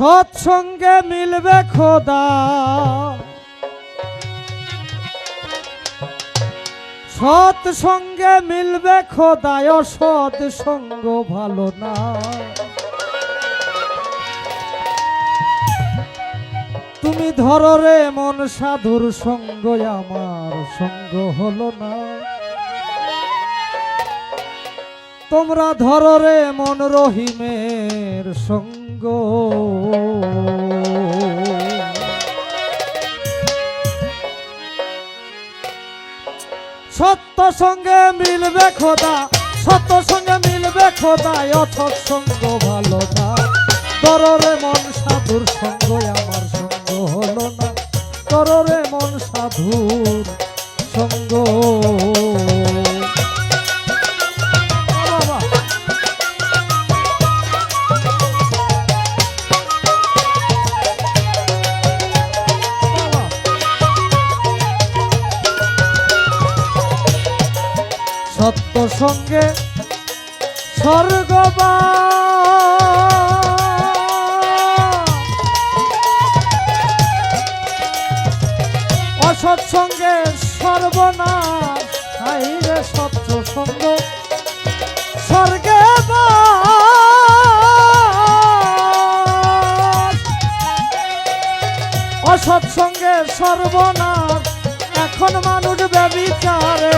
সৎসঙ্গে মিলবে খোদা, সৎসঙ্গে মিলবে খোদা, অসৎ সঙ্গ ভালো না। তুমি ধরো রে মন সাধুর সঙ্গ, আমার সঙ্গ হলো না। তোমরা ধরো রে মন রহিমের সঙ্গ। সত্য সঙ্গে মিলবে খোদা, সত্য সঙ্গে মিলবে খোদা, অসৎ সঙ্গ ভালো না। ধরো রে মন সাধুর সঙ্গ, আমার সঙ্গ হলো না। ধরো রে মন সাধুর সঙ্গ। সত্য সঙ্গে স্বর্গবাস, অসৎ সঙ্গে সর্বনাশ। হাইরে সত্য সঙ্গ স্বর্গে বাস, অসৎ সঙ্গে সর্বনাশ। এখন মানুষ ব্যভিচারে,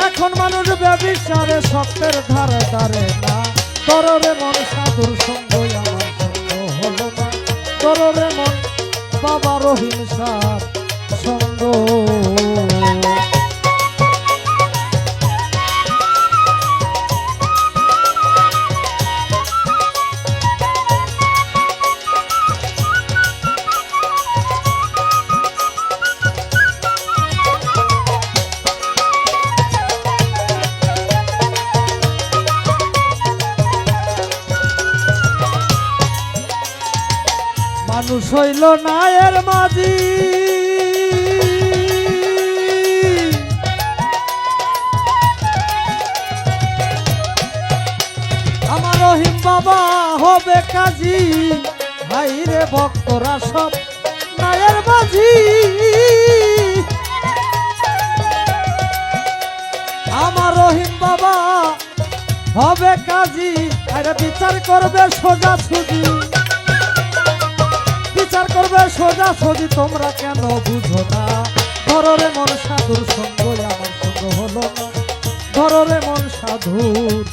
এখন মানুষ ব্যভিচারে, সত্যের ধারে ধারে না। তররে মন সাধুর সঙ্গ, আমার সঙ্গ হলো না। তররে মন বাবা রহিম সার সঙ্গ। মানুষ হইল নায়ের মাঝি, আমার রহিম বাবা হবে কাজী। হাইরে ভক্তরা সব নায়ের মাঝি, আমার রহিম বাবা হবে কাজী। আরে বিচার করবে সোজা সুজি, বিচার করবে সোজা সোজি। তোমরা কেন বুঝো না? ধরো রে মন সাধুর সঙ্গ, আমার সঙ্গ হলো না। ধরো রে মন সাধুর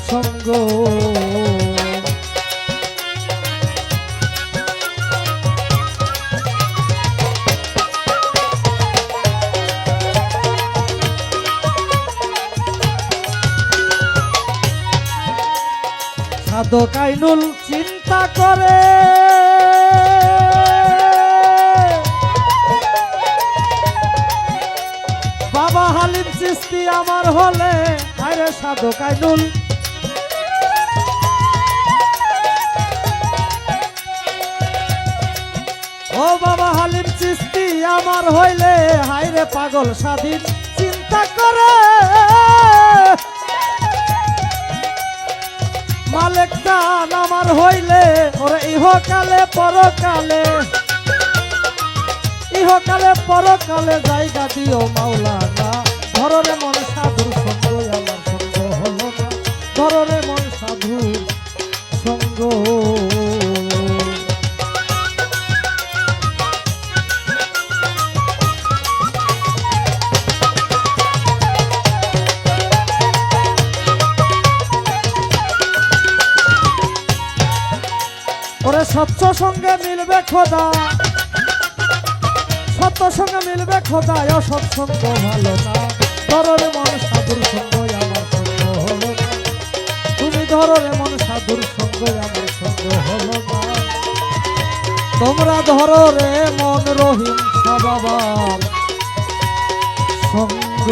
সঙ্গ। সাধক আইনুল চিন্তা করে, বাবা হালিম চিস্তি আমার হলে। আরে সাধক আইনুল ও বাবা হালিম চিস্তি আমার হইলে। হাইরে পাগল স্বাধীন চিন্তা করে, মালিক দান আমার হইলে। ওরে ইহকালে পরকালে, ইহকালে পরকালে জায়গা দিও মাওলানা। ধরো রে মন সাধুর সঙ্গ, আমার সঙ্গ হলো না। ধরো রে মন সাধুর সঙ্গ। ওরে সত্য সঙ্গে মিলবে খোদা, সত্য সঙ্গে মিলবে খোদা, অসৎ সঙ্গ ভালো না। ধরো রে মন সাধুর সঙ্গ, আমার সঙ্গ হলো না। তুমি ধরো রে মন সাধুর সঙ্গ, আমার সঙ্গ হলো না। তোমরা ধরো রে মন রহিম বাবার সঙ্গ।